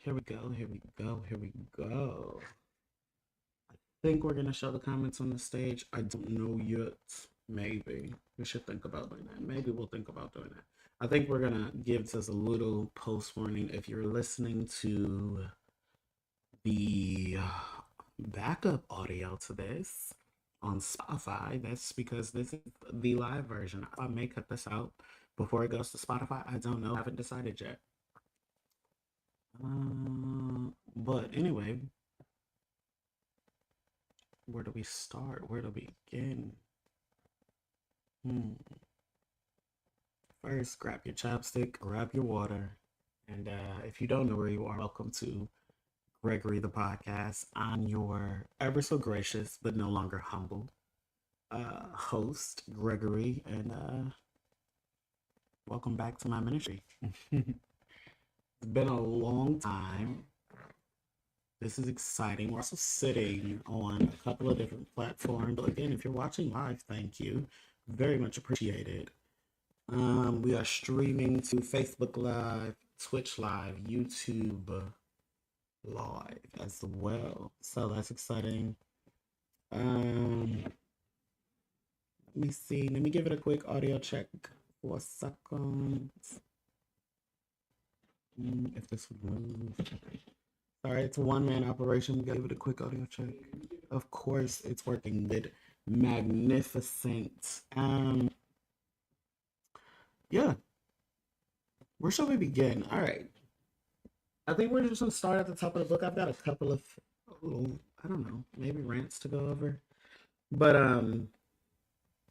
Here we go, here we go, here we go. I think we're gonna show the comments on the stage. I don't know yet. Maybe. We should think about doing that. Maybe we'll think about doing that. I think we're gonna give this a little post warning. If you're listening to the backup audio to this on Spotify, that's because this is the live version. I may cut this out before it goes to Spotify. I don't know. I haven't decided yet. But anyway, where do we start? Where do we begin? Hmm. First, grab your chapstick, grab your water, and if you don't know where you are, welcome to Gregory the podcast. I'm your ever so gracious but no longer humble host, Gregory, and welcome back to my ministry. It's been a long time. This is exciting. We're also sitting on a couple of different platforms. Again, if you're watching live, thank you. Very much appreciated. We are streaming to Facebook Live, Twitch Live, YouTube Live as well. So that's exciting. Let me see. Let me give it a quick audio check for a second. If this would move. Sorry, it's a one-man operation. We gotta give it a quick audio check. Of course, it's working good. Magnificent. Yeah. Where shall we begin? All right. I think we're just gonna start at the top of the book. I've got a couple of, I don't know, maybe rants to go over. But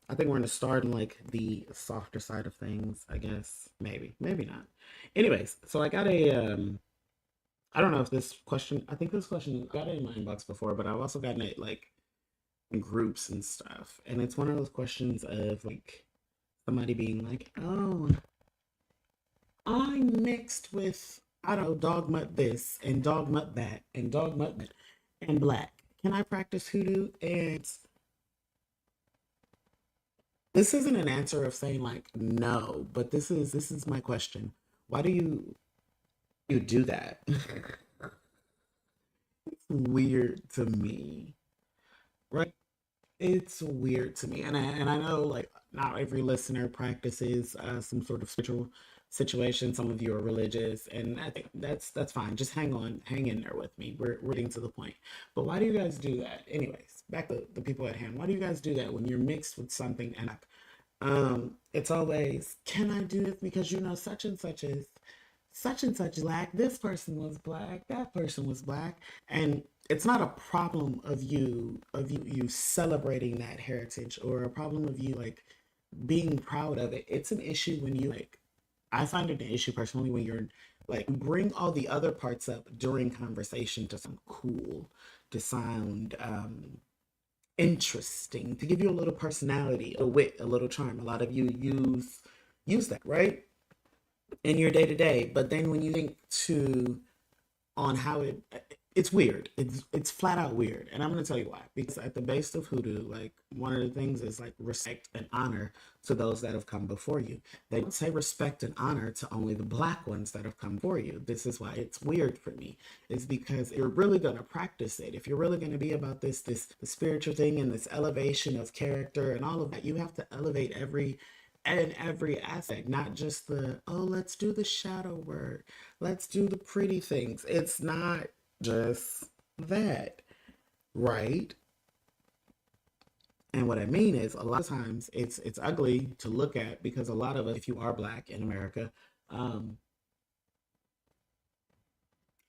I think we're gonna start in like the softer side of things, I guess. Maybe, maybe not. Anyways, so I got a I don't know if this question, I think this question got it in my inbox before, but I've also gotten it like in groups and stuff. And it's one of those questions of like somebody being like, oh, I'm mixed with, I don't know, dog mutt this and dog mutt that and dog mutt that and black. Can I practice hoodoo? And this isn't an answer of saying like no, but this is my question. Why do you do that? It's weird to me, right? It's weird to me, and I know like not every listener practices some sort of spiritual situation. Some of you are religious, and I think that's fine. Just hang on, hang in there with me. We're getting to the point. But why do you guys do that? Anyways, back to the people at hand. Why do you guys do that when you're mixed with something? And it's always, can I do this because you know such and such black, this person was black, that person was black, and it's not a problem of you celebrating that heritage or a problem of you like being proud of it. It's an issue when you like, I find it an issue personally when you're like bring all the other parts up during conversation to sound cool, to sound interesting, to give you a little personality, a wit, a little charm. A lot of you use that, right? In your day to day. But then when you think to on how it's weird. It's flat out weird. And I'm gonna tell you why. Because at the base of hoodoo, like one of the things is like respect and honor to those that have come before you. They don't say respect and honor to only the black ones that have come before you. This is why it's weird for me. It's because if you're really gonna practice it, if you're really gonna be about this the spiritual thing and this elevation of character and all of that, you have to elevate every aspect, not just the, oh, let's do the shadow work, let's do the pretty things. It's not just that, right? And what I mean is a lot of times it's ugly to look at because a lot of us, if you are black in America, um,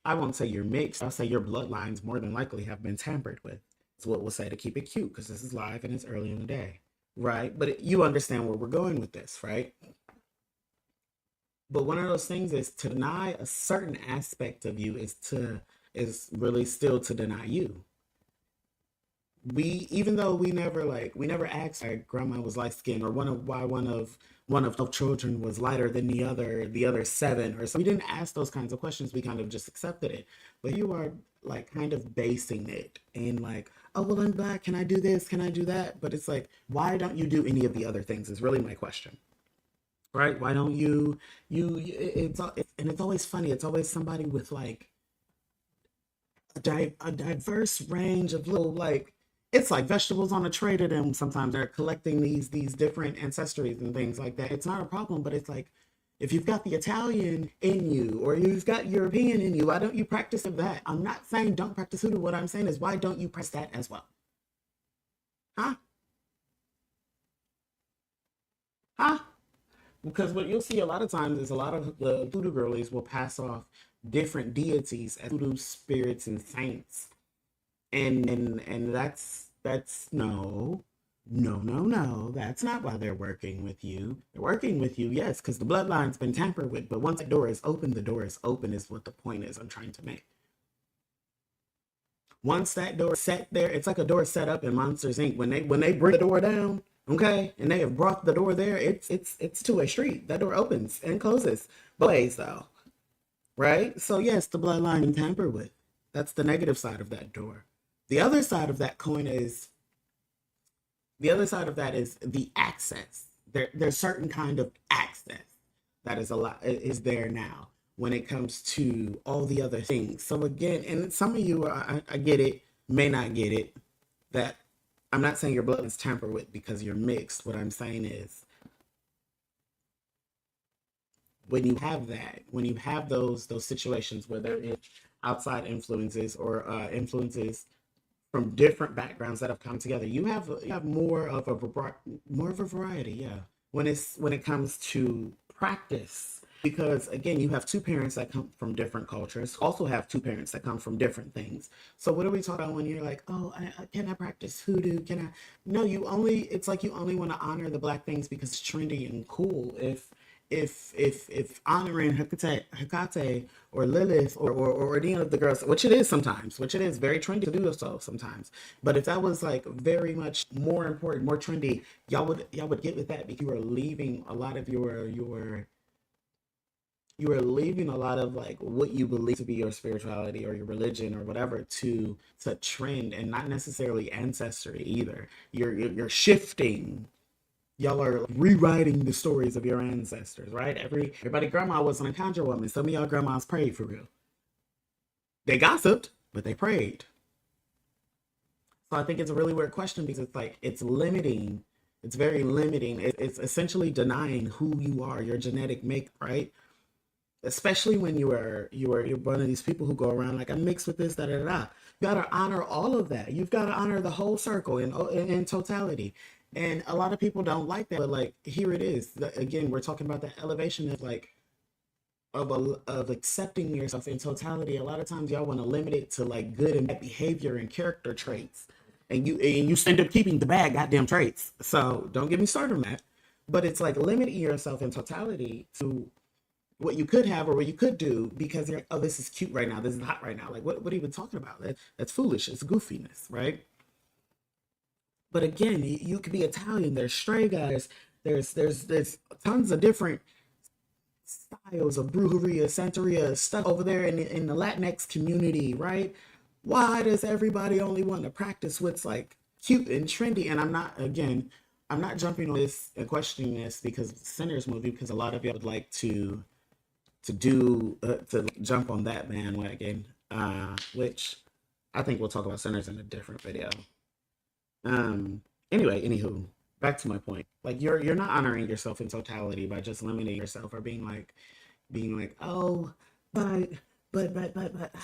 I won't say you're mixed, I'll say your bloodlines more than likely have been tampered with. It's what we'll say to keep it cute because this is live and it's early in the day. Right? But you understand where we're going with this, right? But one of those things is to deny a certain aspect of you is really still to deny you. We even though we never asked our grandma was light skinned or one of 12 children was lighter than the other seven or so. We didn't ask those kinds of questions. We kind of just accepted it. But you are like kind of basing it in like, oh well, I'm black, can I do this, can I do that? But it's like, why don't you do any of the other things is really my question, right? Why don't you and it's always funny, it's always somebody with like a diverse range of little like it's like vegetables on a tray to them. Sometimes they're collecting these different ancestries and things like that. It's not a problem, but it's like if you've got the Italian in you or you've got European in you, why don't you practice that? I'm not saying don't practice hoodoo. What I'm saying is why don't you practice that as well? Huh? Huh? Because what you'll see a lot of times is a lot of the voodoo girlies will pass off different deities as voodoo spirits and saints. And that's no. That's not why they're working with you. They're working with you, yes, because the bloodline's been tampered with. But once that door is open, the door is open is what the point is I'm trying to make. Once that door is set there, it's like a door set up in Monsters Inc. When they bring the door down, okay, and they have brought the door there, it's to a street. That door opens and closes both ways though, right? So yes, the bloodline been tampered with. That's the negative side of that door. The other side of that coin is the other side of that is the access. There's certain kind of access that is a lot is there now when it comes to all the other things. So again, and some of you, I get it, may not get it. That I'm not saying your blood is tampered with because you're mixed. What I'm saying is when you have that, when you have those situations where there is outside influences or influences from different backgrounds that have come together. You have more of a variety, yeah. When it comes to practice, because again, you have two parents that come from different cultures. Also, have two parents that come from different things. So, what are we talking about when you're like, oh, can I practice hoodoo? Can I? No, you only. It's like you only want to honor the black things because it's trendy and cool. If honoring Hecate or Lilith or any of the girls, which it is sometimes, which it is very trendy to do so sometimes. But if that was like very much more important, more trendy, y'all would get with that because you are leaving a lot of your you are leaving a lot of like what you believe to be your spirituality or your religion or whatever to trend and not necessarily ancestry either. You're shifting. Y'all are rewriting the stories of your ancestors, right? Everybody grandma wasn't a conjure woman. Some of y'all grandmas prayed for real. They gossiped, but they prayed. So I think it's a really weird question because it's like it's limiting. It's very limiting. It's essentially denying who you are, your genetic make, right? Especially when you're one of these people who go around like I'm mixed with this, da da da. You gotta honor all of that. You've got to honor the whole circle in totality. And a lot of people don't like that, but like here it is. Again, we're talking about the elevation of like of accepting yourself in totality. A lot of times y'all want to limit it to like good and bad behavior and character traits, and you end up keeping the bad goddamn traits. So don't get me started on that. But it's like limiting yourself in totality to what you could have or what you could do because you're like, oh, this is cute right now, this is hot right now. Like what are you even talking about? That's foolish. It's goofiness, right? But again, you could be Italian. There's stray guys. There's tons of different styles of brujeria, santeria stuff over there in the Latinx community, right? Why does everybody only want to practice what's like cute and trendy? And I'm not jumping on this and questioning this because it's a Sinners movie because a lot of y'all would like to jump on that bandwagon, which I think we'll talk about Sinners in a different video. Um, anyway, anywho, back to my point. Like you're not honoring yourself in totality by just limiting yourself or being like, oh, but but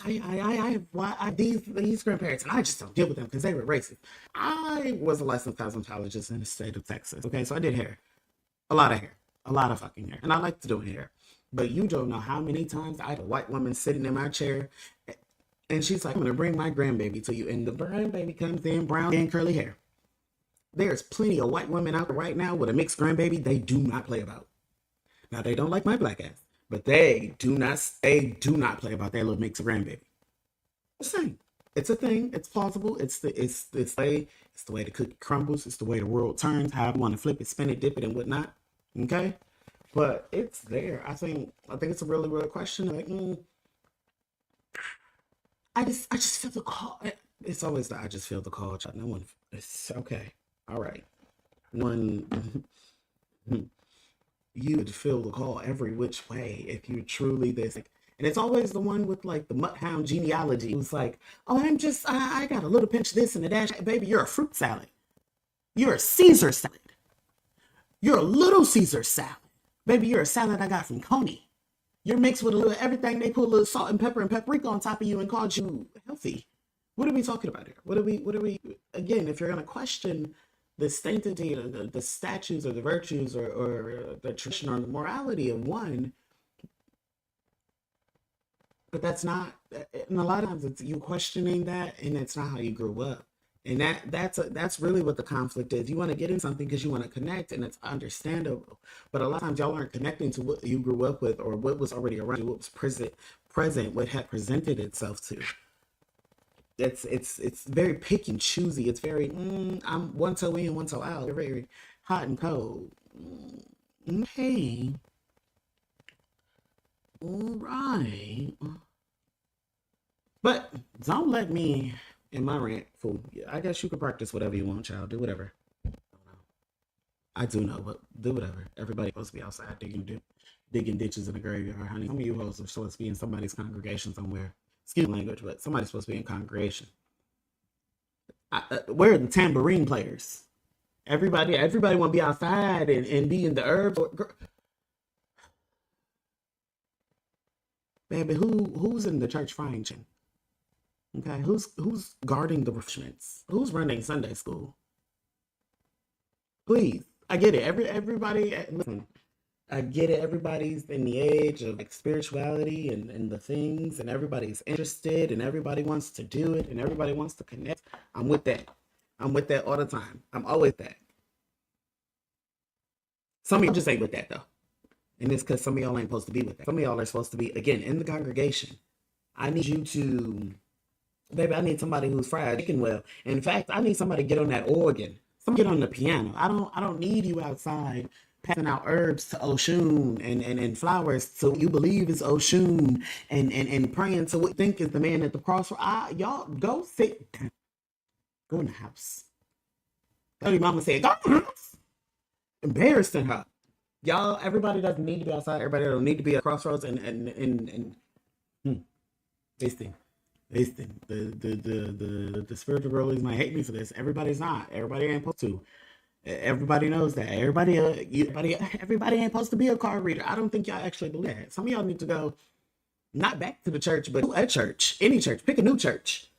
I have these grandparents and I just don't deal with them because they were racist. I was a licensed cosmetologist in the state of Texas. Okay, so I did hair, a lot of hair, a lot of fucking hair, and I like to do hair. But you don't know how many times I had a white woman sitting in my chair and she's like, I'm gonna bring my grandbaby to you. And the grandbaby comes in brown and curly hair. There's plenty of white women out there right now with a mixed grandbaby they do not play about. Now they don't like my black ass, but they do not play about their little mixed grandbaby. Just saying. It's a thing. It's plausible. It's the way the cookie crumbles. It's the way the world turns. How you want to flip it, spin it, dip it, and whatnot. Okay, but it's there. I think it's a really real question. Like, I just feel the call. It's always the I just feel the call. Child. No one. It's okay. All right. One. You would feel the call every which way if you truly this. Like, And it's always the one with like the Mudhound genealogy. It was like, oh, I got a little pinch of this and a dash. Baby, you're a fruit salad. You're a Caesar salad. You're a little Caesar salad. Baby, you're a salad I got from Coney. You're mixed with a little everything. They put a little salt and pepper and paprika on top of you and called you healthy. What are we talking about here? Again, if you're going to question the sanctity or the statutes or the virtues or the tradition or the morality of one, but that's not, and a lot of times it's you questioning that, and it's not how you grew up. And that's really what the conflict is. You want to get in something because you want to connect, and it's understandable. But a lot of times y'all aren't connecting to what you grew up with or what was already around you, what was present, what had presented itself to. It's very picky and choosy. It's very I'm one toe in, one toe out. Very hot and cold. Okay, all right. But don't let me in my rant fool. I guess you can practice whatever you want, child. Do whatever. I do know, but do whatever. Everybody's supposed to be outside digging ditches in the graveyard, honey. Some of you hoes are supposed to be in somebody's congregation somewhere. Excuse my language, but somebody's supposed to be in congregation. Where are the tambourine players? Everybody want to be outside and be in the herbs. Baby, who's in the church frying pan? Okay, who's guarding the refreshments? Who's running Sunday school? Please, I get it. Everybody, listen. I get it. Everybody's in the age of like spirituality and the things, and everybody's interested, and everybody wants to do it, and everybody wants to connect. I'm with that. I'm with that all the time. I'm always that. Some of y'all just ain't with that though, and it's because some of y'all ain't supposed to be with that. Some of y'all are supposed to be again in the congregation. I need you to, baby. I need somebody who's fried chicken well. In fact, I need somebody to get on that organ. Some get on the piano. I don't need you outside passing out herbs to Oshun and flowers to you believe is Oshun and praying to what you think is the man at the cross. Y'all go sit down. Go in the house. Tell your mama said, go in the house. Embarrassing her. Y'all, everybody doesn't need to be outside. Everybody don't need to be at crossroads and hmm, this thing. This thing. The spiritual girlies might hate me for this. Everybody's not. Everybody ain't supposed to. Everybody knows that. Everybody ain't supposed to be a card reader. I don't think y'all actually believe that. Some of y'all need to go not back to the church, but to a church, any church. Pick a new church.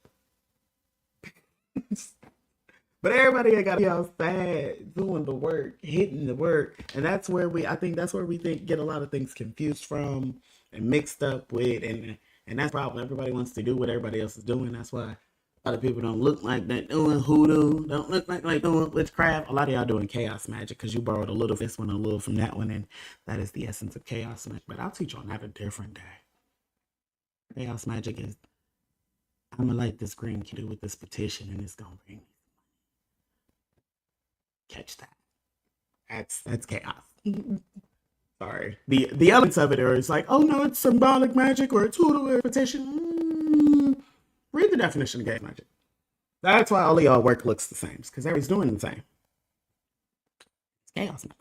But everybody ain't got to be outside doing the work, hitting the work, and I think that's where we think get a lot of things confused from and mixed up with, and that's the problem. Everybody wants to do what everybody else is doing. That's why a lot of people don't look like they're doing hoodoo, don't look like they're doing witchcraft. A lot of y'all doing chaos magic because you borrowed a little from this one, a little from that one, and that is the essence of chaos magic. But I'll teach you on that a different day. Chaos magic is I'm gonna light this green candle with this petition, and it's gonna bring me catch that. That's chaos. Sorry. The elements of it are it's like, oh no, it's symbolic magic or it's hoodoo or petition. Read the definition of chaos magic. That's why all of y'all work looks the same, because everybody's doing the same. It's chaos magic.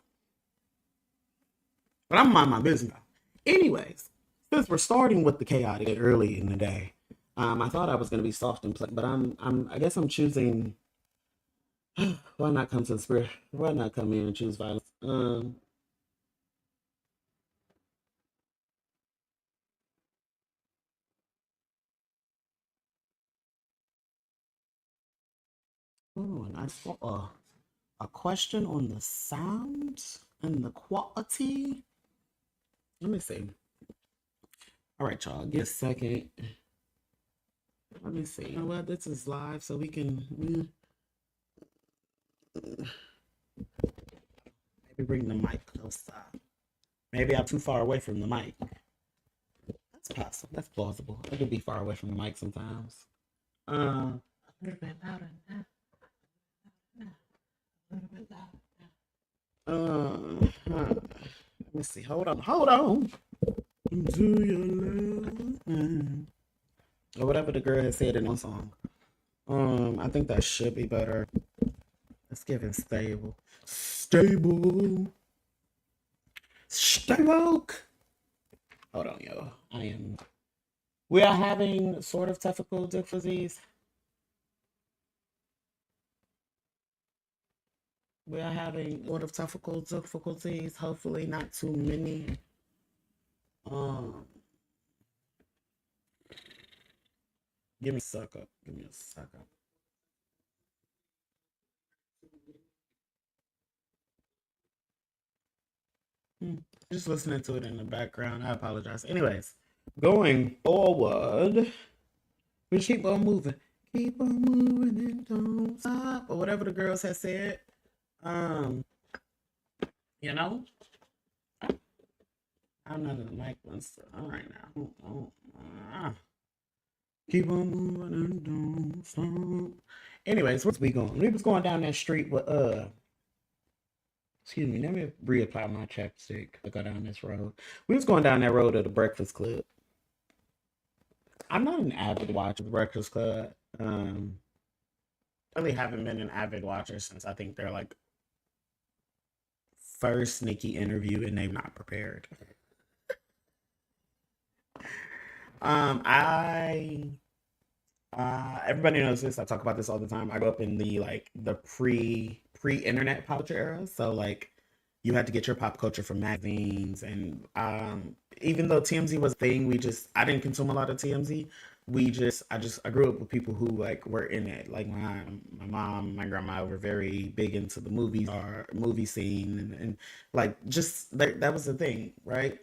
But I'm mind my business now. Anyways, since we're starting with the chaotic early in the day, I thought I was gonna be soft and pleasant, but I guess I'm choosing why not come to the spirit? Why not come here and choose violence? Oh, and I saw a question on the sound and the quality. Let me see. All right, y'all, give a second. Let me see. You know what? This is live, so we can maybe bring the mic closer. Maybe I'm too far away from the mic. That's possible. That's plausible. I could be far away from the mic sometimes. A little bit louder now. A little bit louder now. Let me see. Hold on. Hold on. Do your love. Or whatever the girl has said in one song. I think that should be better. Let's give it stable. Stable. Stable. Hold on, yo. We are having sort of technical difficulties. We are having sort of technical difficulties. Hopefully, not too many. Um, Give me a suck up. Give me a suck up. Hmm. Just listening to it in the background. I apologize. Anyways, going forward, we keep on moving. Keep on moving and don't stop. Or whatever the girls have said. Um, you know, I'm not in the mic ones all right now. Keep on moving and don't stop. Anyways, where's we going? We was going down that street with excuse me, let me reapply my chapstick to go down this road. We was going down that road to the Breakfast Club. I'm not an avid watcher of the Breakfast Club. I really haven't been an avid watcher since I think they're like first Nikki interview and they've not prepared. I Everybody knows this. I talk about this all the time. I grew up in the like the pre-internet pop culture era. So like you had to get your pop culture from magazines and even though TMZ was a thing, I didn't consume a lot of TMZ. I grew up with people who like were in it. Like my mom, my grandma were very big into the movies or movie scene and like just that was the thing, right?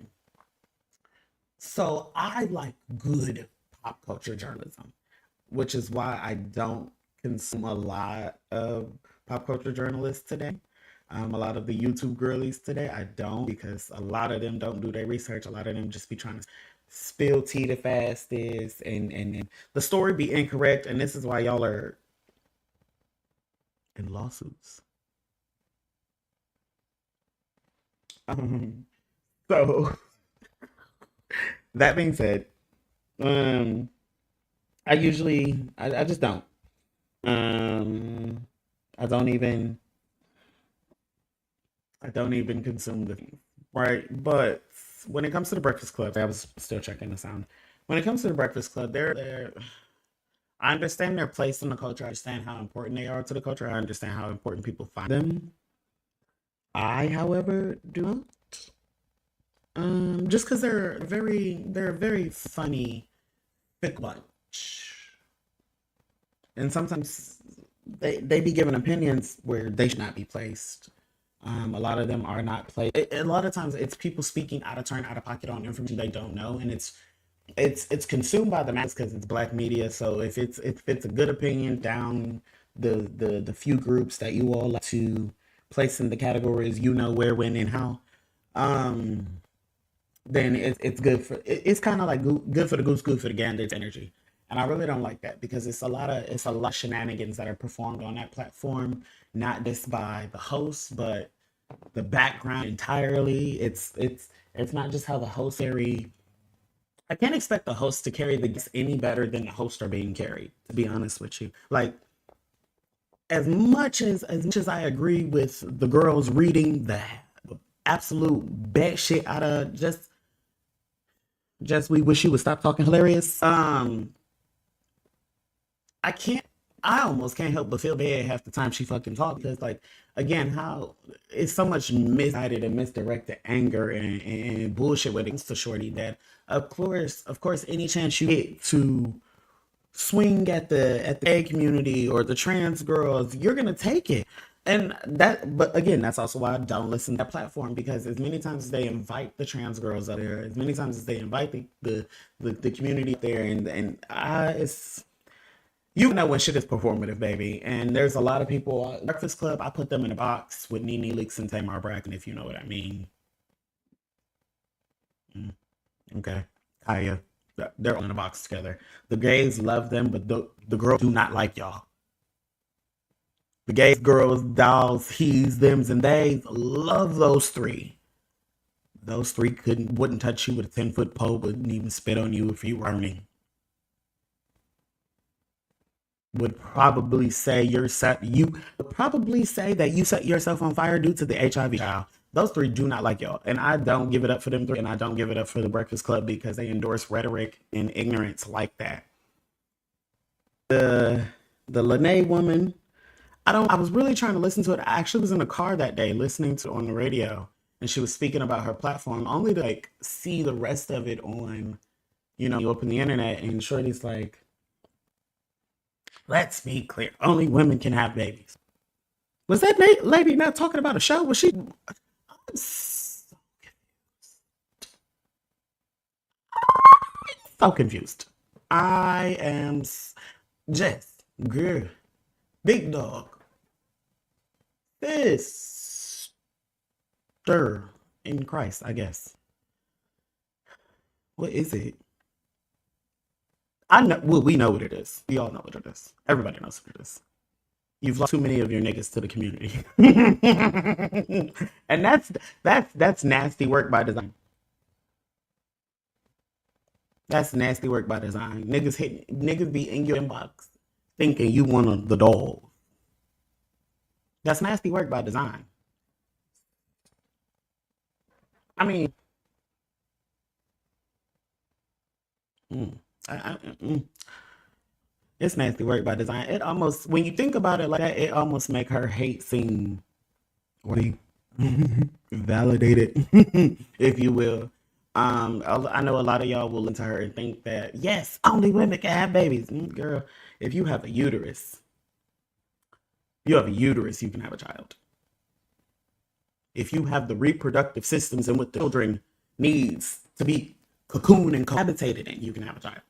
So I like good pop culture journalism, which is why I don't consume a lot of pop culture journalists today. A lot of the YouTube girlies today, I don't because a lot of them don't do their research. A lot of them just be trying to spill tea the fastest and the story be incorrect. And this is why y'all are in lawsuits. Um, so that being said, um, I just don't. Um, I don't even I don't even consume the thing, right? But when it comes to the Breakfast Club, I was still checking the sound. When it comes to the Breakfast Club, I understand their place in the culture. I understand how important they are to the culture. I understand how important people find them. I, however, do not. Just because they're a very funny, thick bunch, and sometimes they be giving opinions where they should not be placed. A lot of them are not played. A lot of times, it's people speaking out of turn, out of pocket on information they don't know, and it's consumed by the masses because it's black media. So if it's a good opinion down the few groups that you all like to place in the categories, you know where, when, and how, um, then it's good for it's kind of like good for the goose, good for the gander. It's energy, and I really don't like that because it's a lot of shenanigans that are performed on that platform, not just by the host, but the background entirely. It's not just how the host carry. I can't expect the host to carry the guests any better than the hosts are being carried. To be honest with you, like as much as I agree with the girls reading the absolute bad shit out of just we wish you would stop talking hilarious. I can't. I almost can't help but feel bad half the time she fucking talks because, like, again, how it's so much misguided and misdirected anger and bullshit when it comes to Shorty that, of course, any chance you get to swing at the gay community or the trans girls, you're gonna take it. And that, but again, that's also why I don't listen to that platform because as many times as they invite the trans girls up there, as many times as they invite the community up there, and it's you know when shit is performative, baby. And there's a lot of people. Breakfast Club, I put them in a box with Nene Leakes and Tamar Bracken, if you know what I mean. Mm, okay, Kaya, they're all in a box together. The gays love them, but the girls do not like y'all. The gays, girls, dolls, he's, thems, and they love those three. Those three wouldn't touch you with a 10-foot pole, wouldn't even spit on you if you were earning. Would probably say you would probably say that you set yourself on fire due to the HIV child. Those three do not like y'all. And I don't give it up for them three, and I don't give it up for the Breakfast Club because they endorse rhetoric and ignorance like that. The the Lene woman, I was really trying to listen to it. I actually was in the car that day listening to it on the radio, and she was speaking about her platform, only to like see the rest of it on, you open the internet and Shorty's like, let's be clear, only women can have babies. Was that lady not talking about a show? Was she? I'm so confused. I am just girl, big dog, sister in Christ, I guess. What is it? I know. Well, we know what it is. We all know what it is. Everybody knows what it is. You've lost too many of your niggas to the community, and that's nasty work by design. That's nasty work by design. Niggas be in your inbox thinking you one of the dogs. That's nasty work by design. I mean, mm, it's nasty work by design. It almost, when you think about it like that, it almost make her hate seem worthy, validated, if you will. I know a lot of y'all will listen to her and think that yes, only women can have babies. Girl, if you have a uterus, you can have a child. If you have the reproductive systems and what the children needs to be cocooned and cohabitated in, you can have a child.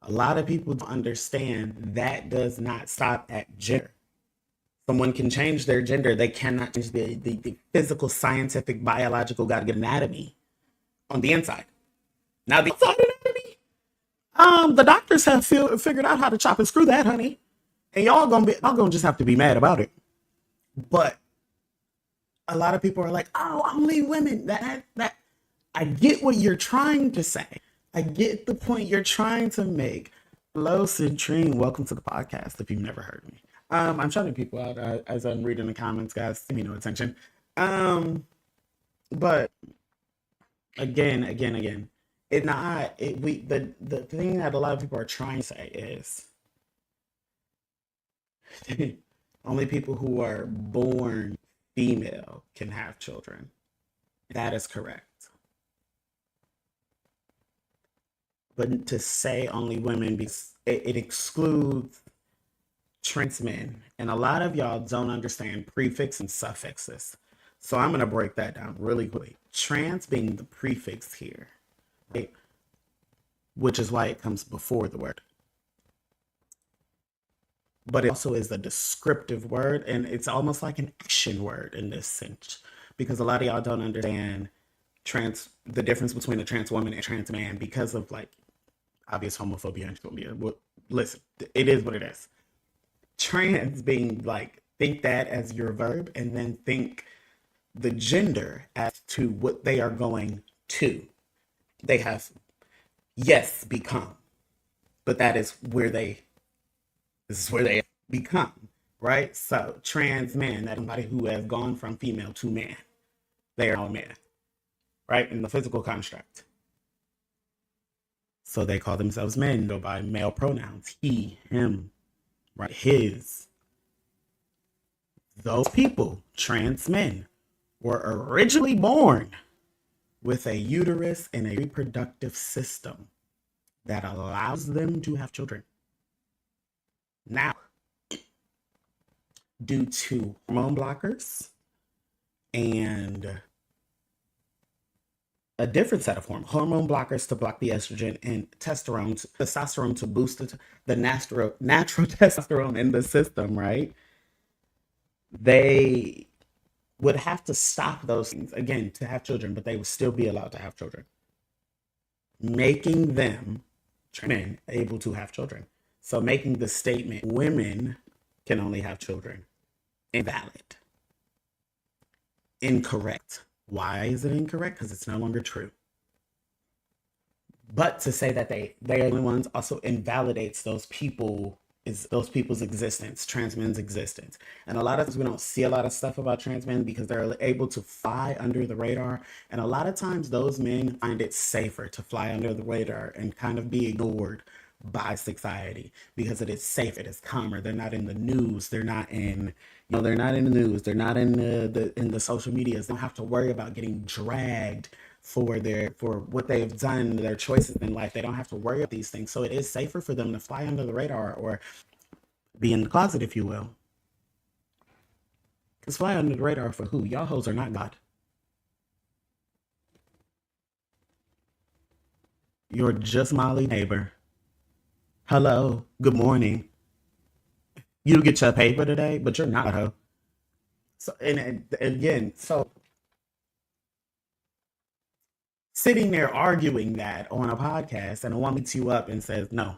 A lot of people don't understand that does not stop at gender. Someone can change their gender. They cannot change the physical, scientific, biological, God given anatomy on the inside. Now, the outside anatomy, the doctors have figured out how to chop and screw that, honey. And y'all gonna just have to be mad about it. But a lot of people are like, oh, only women. That I get what you're trying to say. I get the point you're trying to make. Hello, Citrine. Welcome to the podcast. If you've never heard me, I'm shouting people out as I'm reading the comments, guys. Give me no attention. But again, it's not. The thing that a lot of people are trying to say is only people who are born female can have children. That is correct. But to say only women, because it excludes trans men. And a lot of y'all don't understand prefix and suffixes. So I'm going to break that down really quickly. Trans being the prefix here, right? Which is why it comes before the word. But it also is a descriptive word, and it's almost like an action word in this sense. Because a lot of y'all don't understand the difference between a trans woman and trans man because of like obvious homophobia and phobia. Well, listen, it is what it is. Trans being like, think that as your verb and then think the gender as to what they are going to. They have, yes, become, but this is where they become, right? So trans man, that's somebody who has gone from female to man. They are all man, right? In the physical construct. So they call themselves men, go by male pronouns, he, him, right? His. Those people, trans men, were originally born with a uterus and a reproductive system that allows them to have children. Now, due to hormone blockers and a different set of hormone blockers to block the estrogen and testosterone to boost the natural testosterone in the system, right? They would have to stop those things again to have children, but they would still be allowed to have children, making them men able to have children. So making the statement women can only have children invalid, incorrect. Why is it incorrect? Because it's no longer true. But to say that they are the only ones also invalidates those people is those people's existence, trans men's existence. And a lot of times we don't see a lot of stuff about trans men because they're able to fly under the radar. And a lot of times those men find it safer to fly under the radar and kind of be ignored by society because it is safe, it is calmer. They're not in the news. They're not in, they're not in the news. They're not in the social medias. They don't have to worry about getting dragged for what they have done, their choices in life. They don't have to worry about these things. So it is safer for them to fly under the radar or be in the closet, if you will. Because fly under the radar for who? Y'all hoes are not God. You're just Molly neighbor. Hello. Good morning. You get your paper today, but you're not a hoe. So and again, so sitting there arguing that on a podcast and a woman meets you up and says, no,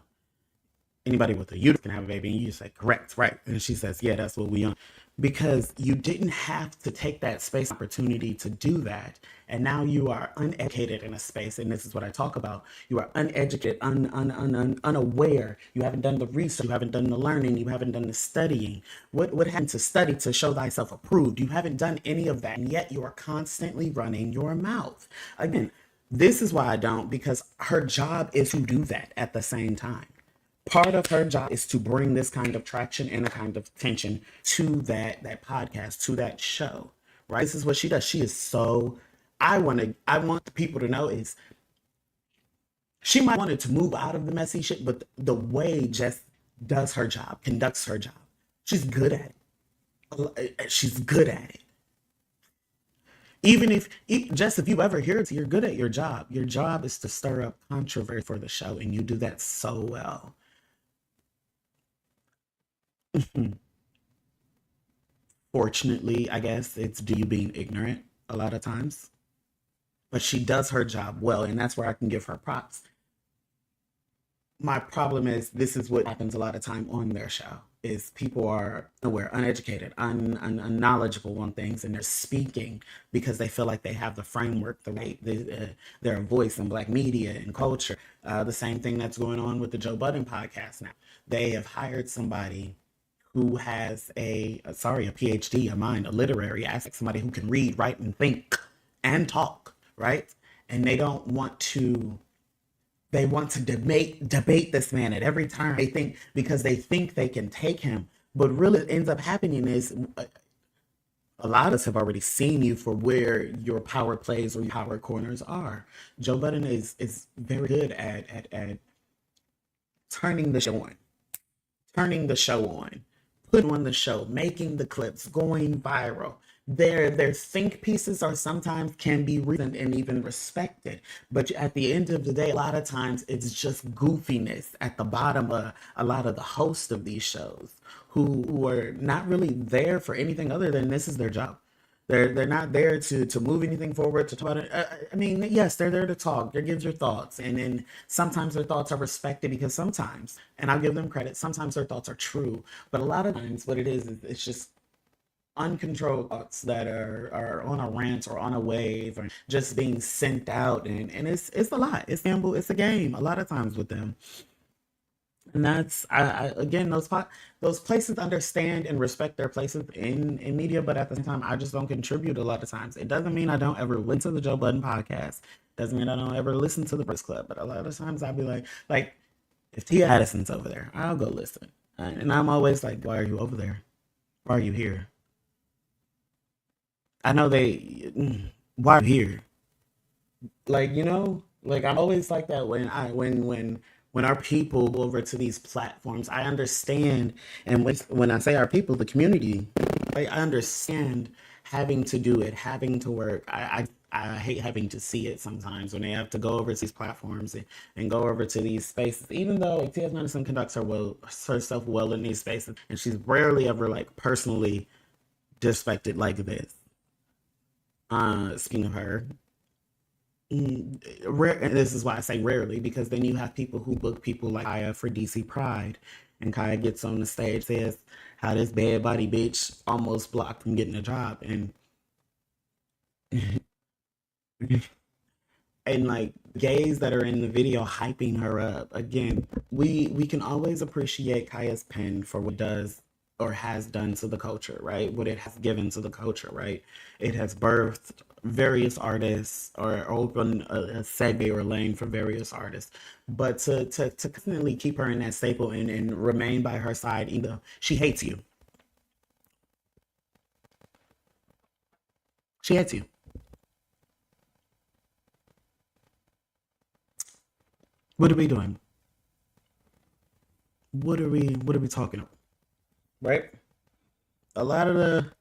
anybody with a uterus can have a baby, and you say, correct, right? And she says, yeah, that's what we on. Because you didn't have to take that space opportunity to do that. And now you are uneducated in a space, and this is what I talk about. You are uneducated, unaware. You haven't done the research, you haven't done the learning, you haven't done the studying. What happened to study to show thyself approved? You haven't done any of that, and yet you are constantly running your mouth. Again, this is why I don't, because her job is to do that at the same time. Part of her job is to bring this kind of traction and a kind of tension to that podcast, to that show, right? This is what she does. She is so. I want the people to know is she might wanted to move out of the messy shit, but the way Jess does her job, conducts her job, she's good at it. She's good at it. Even if, Jess, if you ever hear it, you're good at your job. Your job is to stir up controversy for the show, and you do that so well. Fortunately, I guess it's do you being ignorant a lot of times, but she does her job well, and that's where I can give her props. My problem is this is what happens a lot of time on their show is people are aware, uneducated, unknowledgeable on things, and they're speaking because they feel like they have the framework, the right, their voice in Black media and culture. The same thing that's going on with the Joe Budden podcast now. They have hired somebody who has a PhD, a mind, a literary aspect, somebody who can read, write, and think and talk, right? And they want to debate this man at every turn. They think because they think they can take him. But really what ends up happening is a lot of us have already seen you for where your power plays or your power corners are. Joe Budden is very good at turning the show on, turning the show on, putting on the show, making the clips, going viral. Their think pieces are sometimes can be reasoned and even respected, but at the end of the day, a lot of times it's just goofiness at the bottom of a lot of the hosts of these shows who are not really there for anything other than this is their job. They're not there to move anything forward to talk about it. I mean, yes, they're there to talk. They give your thoughts, and then sometimes their thoughts are respected because sometimes, and I'll give them credit, sometimes their thoughts are true. But a lot of times, what it is it's just uncontrolled thoughts that are on a rant or on a wave or just being sent out, and it's a lot. It's gamble. It's a game. A lot of times with them. And that's again those places understand and respect their places in media, but at the same time, I just don't contribute a lot of times. It doesn't mean I don't ever listen to the Joe Budden podcast. Doesn't mean I don't ever listen to the Breakfast Club. But a lot of times I'll be like if Tia Addison's over there, I'll go listen. And I'm always like, why are you over there? Why are you here? I know why are you here? Like like I'm always like that when our people go over to these platforms. I understand, and when I say our people, the community, I understand having to do it, having to work. I hate having to see it sometimes when they have to go over to these platforms and go over to these spaces. Even though like, T.S. Madison conducts herself well in these spaces, and she's rarely ever like personally disrespected like this. Speaking of her, rare, and this is why I say rarely, because then you have people who book people like Kaya for DC Pride, and Kaya gets on the stage, says how this bad body bitch almost blocked from getting a job, and and like gays that are in the video hyping her up. Again, we can always appreciate Kaya's pen for what it does or has done to the culture, right? What it has given to the culture, right? It has birthed various artists or opened a segue or lane for various artists. But to constantly keep her in that staple and remain by her side, either she hates you. She hates you. What are we doing? What are we talking about? Right? A lot of the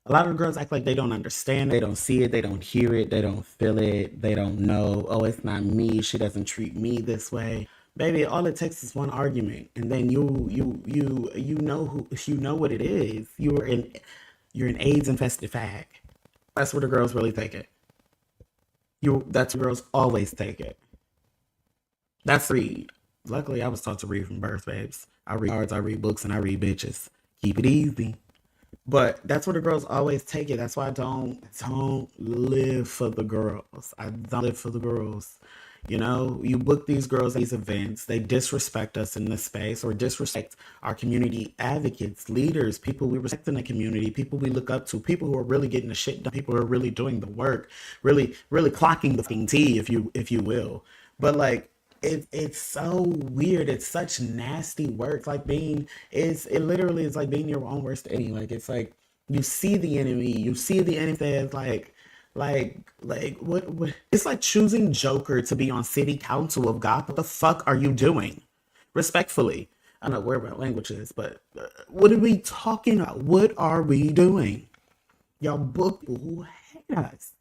a lot of the girls act like they don't understand, they don't see it, they don't hear it, they don't feel it, they don't know, oh, it's not me, she doesn't treat me this way. Baby, all it takes is one argument, and then you know who you know what it is. You're an AIDS infested fag. That's where the girls really take it. That's where girls always take it. That's read. Luckily I was taught to read from birth, babes. I read cards, I read books, and I read bitches. Keep it easy. But that's where the girls always take it. That's why I don't live for the girls. I don't live for the girls. You know, you book these girls at these events, they disrespect us in this space or disrespect our community advocates, leaders, people we respect in the community, people we look up to, people who are really getting the shit done, people who are really doing the work, really clocking the fucking tea, if you will. But like it's so weird. It's such nasty work. Like being it literally is like being your own worst enemy. Like it's like you see the enemy says like what it's like choosing Joker to be on city council of God. What the fuck are you doing? Respectfully. I don't know where my language is, but what are we talking about? What are we doing? Y'all book people who hate us,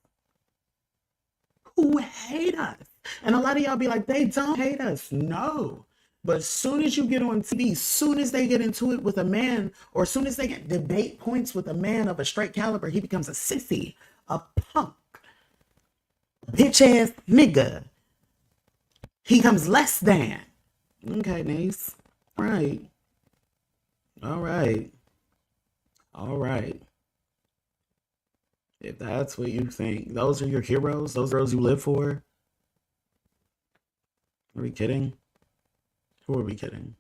who hate us. And a lot of y'all be like, they don't hate us. No. But as soon as you get on TV, as soon as they get into it with a man, or as soon as they get debate points with a man of a straight caliber, he becomes a sissy, a punk, bitch ass nigga. He comes less than. Okay, niece. All right. All right. All right. If that's what you think, those are your heroes, those girls you live for. Are we kidding? Who are we kidding?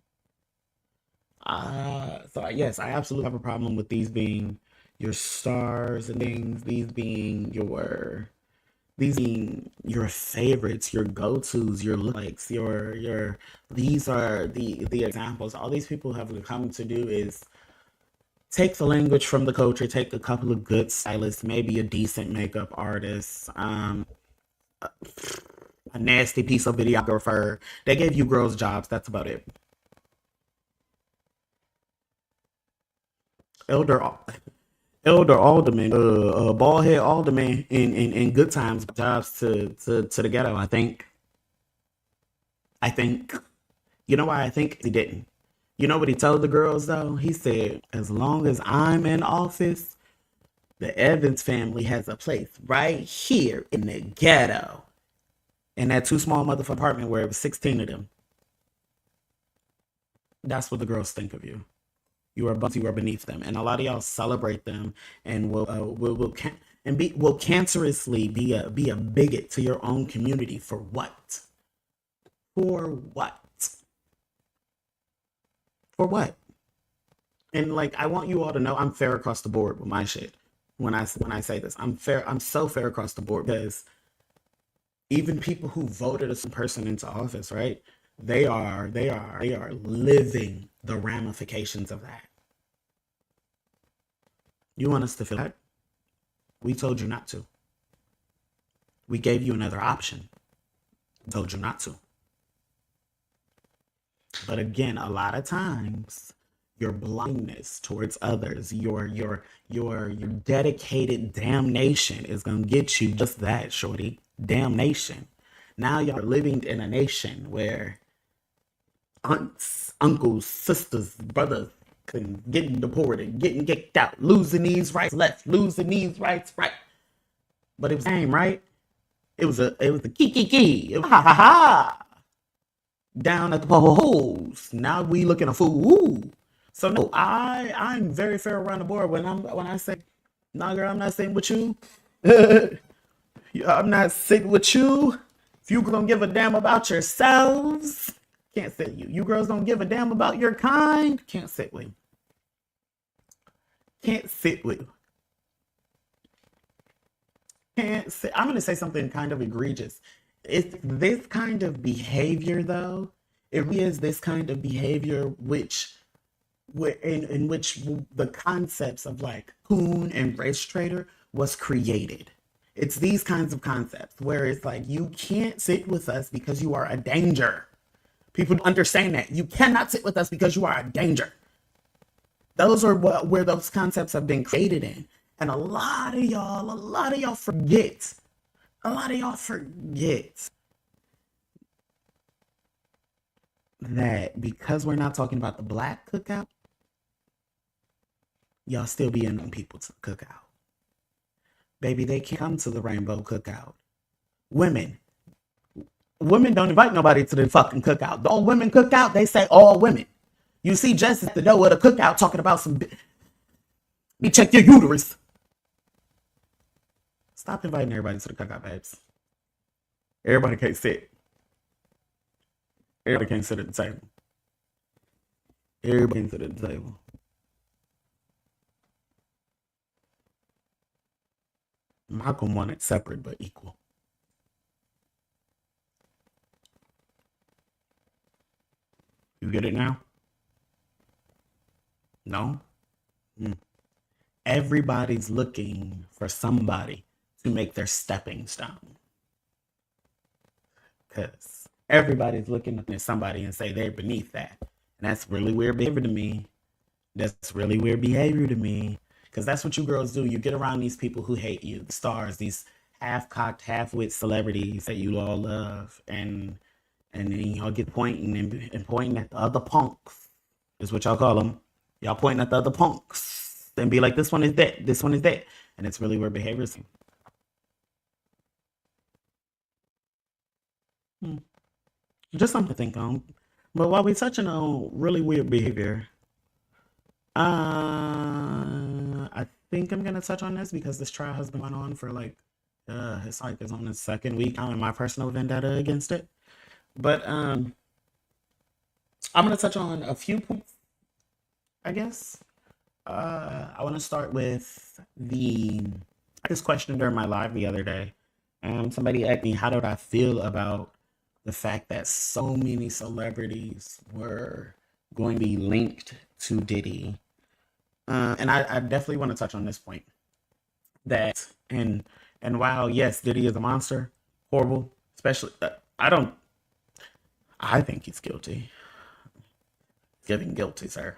So yes, I absolutely have a problem with these being your stars and things, these being your favorites, your go-tos, your lookalikes, your these are the examples. All these people have come to do is take the language from the culture, take a couple of good stylists, maybe a decent makeup artist, a nasty piece of videographer. They gave you girls jobs. That's about it. Elder Elder Alderman, bald head Alderman in good times jobs to the ghetto. I think. You know why I think he didn't. You know what he told the girls though? He said, as long as I'm in office, the Evans family has a place right here in the ghetto. In that too small motherfucking apartment where it was 16 of them. That's what the girls think of you. You are beneath them, and a lot of y'all celebrate them and will cancerously be a bigot to your own community for what? For what? For what? And like, I want you all to know I'm fair across the board with my shit. When I say this, I'm fair. I'm so fair across the board because even people who voted a certain person into office, right? They are living the ramifications of that. You want us to feel that? We told you not to. We gave you another option. Told you not to. But again, a lot of times your blindness towards others, your dedicated damnation is gonna get you just that, shorty. Damnation. Now y'all are living in a nation where aunts, uncles, sisters, brothers getting deported, getting kicked out, losing these rights left, losing these rights right. But it was a game, right? It was a key. It was ha ha ha down at the polls. Now we looking a fool. Ooh. So no, I'm very fair around the board when I say, nah girl, I'm not saying with you. I'm not sitting with you. If you don't give a damn about yourselves, can't sit with you. You girls don't give a damn about your kind, can't sit with you. Can't sit with you. Can't sit. I'm going to say something kind of egregious. It's this kind of behavior, though. It really is this kind of behavior in which the concepts of like coon and race trader was created. It's these kinds of concepts where it's like you can't sit with us because you are a danger. People don't understand that. You cannot sit with us because you are a danger. Those are where those concepts have been created in. And a lot of y'all forget. A lot of y'all forget that because we're not talking about the black cookout, y'all still be inviting people to the cookout. Baby, they can't come to the rainbow cookout. Women. Women don't invite nobody to the fucking cookout. The all women cookout, they say all women. You see Jess at the door of the cookout talking about me check your uterus. Stop inviting everybody to the cookout, babes. Everybody can't sit. Everybody can't sit at the table. Everybody can sit at the table. Malcolm wanted separate but equal. You get it now? No? Mm. Everybody's looking for somebody to make their stepping stone. Because everybody's looking at somebody and say they're beneath that. And that's really weird behavior to me. That's really weird behavior to me. Because that's what you girls do. You get around these people who hate you, the stars, these half-cocked, half-wit celebrities that you all love. And then y'all get pointing and pointing at the other punks, is what y'all call them. Y'all pointing at the other punks and be like, this one is that, this one is that. And it's really weird behaviors. Hmm. Just something to think on. But while we're touching on really weird behavior, I think I'm gonna touch on this because this trial has been going on for like it's on its second week now in my personal vendetta against it. But I'm gonna touch on a few points, I guess. I want to start with this question during my live the other day. Somebody asked me how did I feel about the fact that so many celebrities were going to be linked to Diddy. And I definitely want to touch on this point that and while yes, Diddy is a monster, horrible, especially I think he's guilty, getting guilty, sir.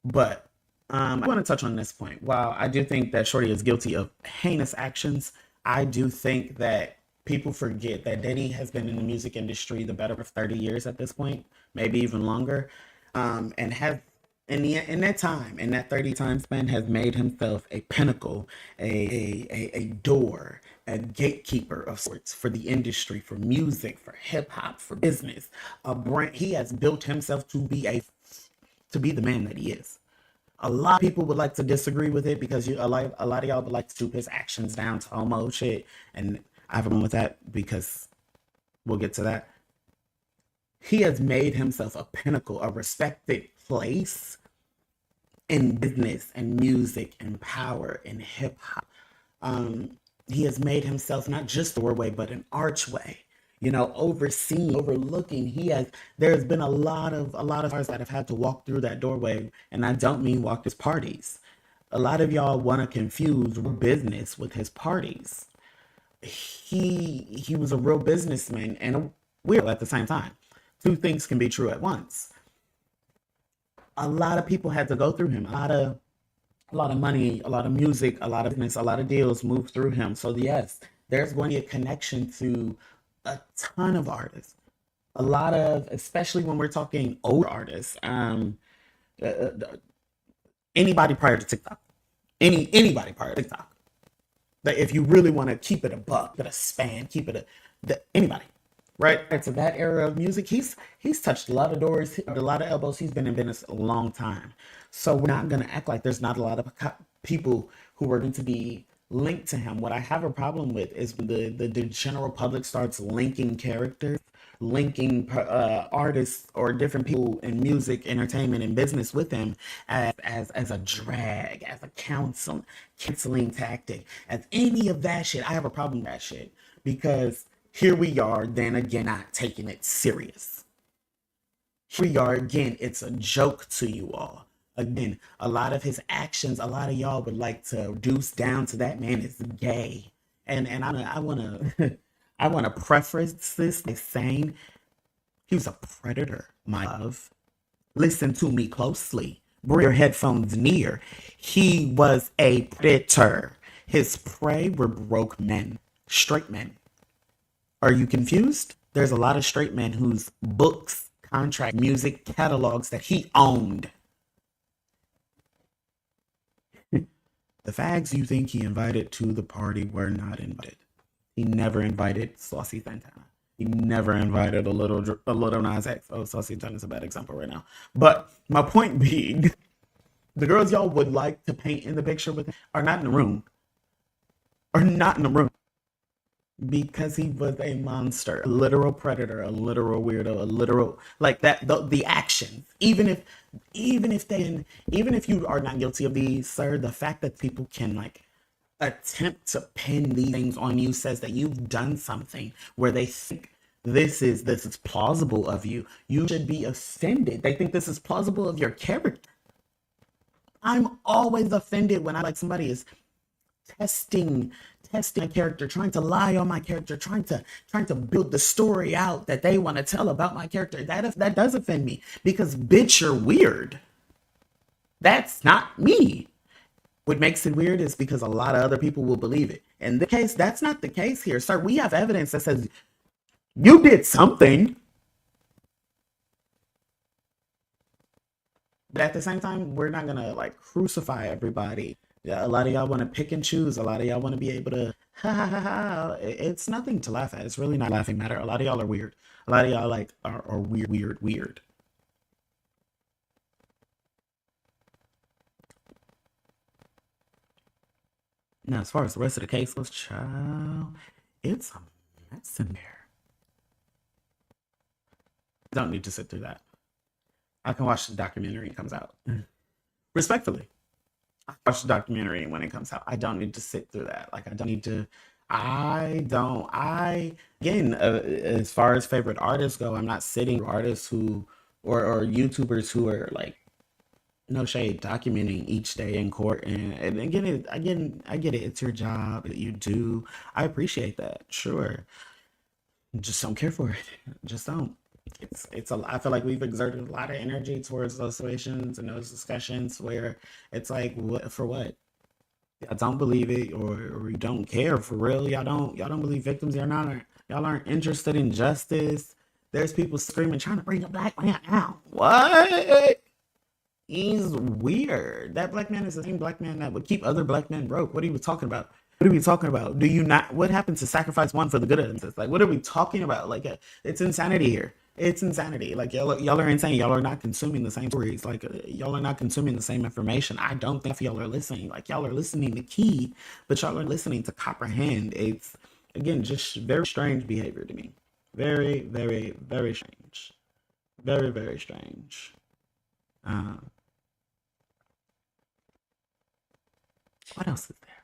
But I want to touch on this point. While I do think that Shorty is guilty of heinous actions, I do think that people forget that Diddy has been in the music industry the better of 30 years at this point, maybe even longer, and have in that time, in that 30 time span, has made himself a pinnacle, a door, a gatekeeper of sorts for the industry, for music, for hip hop, for business. A brand. He has built himself to be the man that he is. A lot of people would like to disagree with it because a lot of y'all would like to stoop his actions down to homo shit, and I have a problem with that because we'll get to that. He has made himself a pinnacle, a respected place in business and music and power and hip hop. He has made himself not just a doorway, but an archway. Overseeing, overlooking. There's been a lot of stars that have had to walk through that doorway, and I don't mean walk his parties. A lot of y'all want to confuse business with his parties. He was a real businessman and a weirdo at the same time. Two things can be true at once. A lot of people had to go through him. A lot of money, a lot of music, a lot of business, a lot of deals moved through him. So yes, there's going to be a connection to a ton of artists. A lot of, especially when we're talking older artists, uh, uh, anybody prior to TikTok, anybody prior to TikTok. That if you really want to keep it a buck, keep it a span, keep it anybody, right? And to that era of music, he's touched a lot of doors, a lot of elbows. He's been in business a long time, so we're not gonna act like there's not a lot of people who are going to be linked to him. What I have a problem with is when the general public starts linking characters, linking artists or different people in music, entertainment, and business with him as a drag, as a canceling tactic, as any of that shit. I have a problem with that shit because here we are, then again, not taking it serious. Here we are again, it's a joke to you all. Again, a lot of his actions, a lot of y'all would like to reduce down to that man is gay. And I wanna I wanna preface this by saying he was a predator, my love. Listen to me closely. Bring your headphones near. He was a predator. His prey were broke men, straight men. Are you confused? There's a lot of straight men whose books, contract, music, catalogs that he owned. The fags you think he invited to the party were not invited. He never invited Saucy Santana. He never invited a little Nas X. Oh, Saucy Santana is a bad example right now. But my point being, the girls y'all would like to paint in the picture with him are not in the room. Are not in the room. Because he was a monster, a literal predator, a literal weirdo, a literal like that. The actions, even if you are not guilty of these, sir, the fact that people can like attempt to pin these things on you says that you've done something where they think this is plausible of you. You should be offended. They think this is plausible of your character. I'm always offended when I like somebody is testing testing my character, trying to lie on my character, trying to build the story out that they want to tell about my character. That does offend me because bitch, you're weird. That's not me. What makes it weird is because a lot of other people will believe it. In this case, that's not the case here, sir. We have evidence that says you did something. But at the same time, we're not gonna like crucify everybody. Yeah, a lot of y'all want to pick and choose. A lot of y'all want to be able to ha ha ha ha. It's nothing to laugh at. It's really not a laughing matter. A lot of y'all are weird. A lot of y'all like are weird, weird, weird. Now, as far as the rest of the case goes, child, it's a mess in there. Don't need to sit through that. I can watch the documentary when it comes out. Respectfully, I watch the documentary when it comes out. I don't need to sit through that. Like I don't need to. I don't. I again, as far as favorite artists go, I'm not sitting with artists who or YouTubers who are like no shade documenting each day in court and again again I get it, it's your job that you do. I appreciate that, sure. Just don't care for it. Just don't. I feel like we've exerted a lot of energy towards those situations and those discussions where it's like what for what? Y'all don't believe it or you don't care for real. Y'all don't believe victims. Y'all aren't interested in justice. There's people screaming trying to bring a black man out. What? He's weird. That black man is the same black man that would keep other black men broke. What are you talking about? What are we talking about? Do you not? What happened to sacrifice one for the good of this? Like, what are we talking about? Like, it's insanity here. It's insanity. Like, y'all are insane. Y'all are not consuming the same stories. Like, y'all are not consuming the same information. I don't think y'all are listening. Like, y'all are listening to key, but y'all are listening to comprehend. It's again just very strange behavior to me. Very, very, very strange. Very, very strange. Uh, what else is there?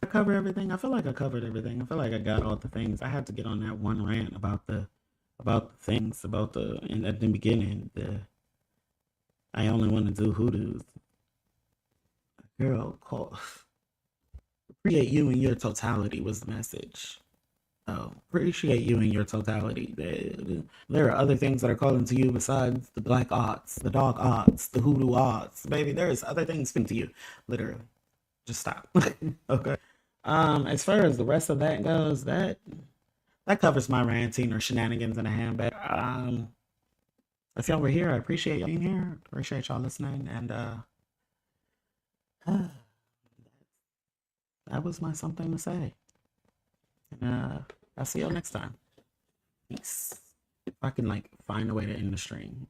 I cover everything. I feel like I covered everything. I feel like I got all the things. I had to get on that one rant about the things about the and at the beginning. The I only want to do hoodoos. Girl, call appreciate you and your totality was the message. Oh, appreciate you and your totality. There are other things that are calling to you besides the black arts, the dog arts, the hoodoo arts. Baby, there's other things speaking to you. Literally. Just stop. Okay. As far as the rest of that goes, that covers my ranting or shenanigans in a handbag. If y'all were here, I appreciate y'all being here. Appreciate y'all listening, and that was my something to say. And I'll see y'all next time. Peace. If I can like find a way to end the stream.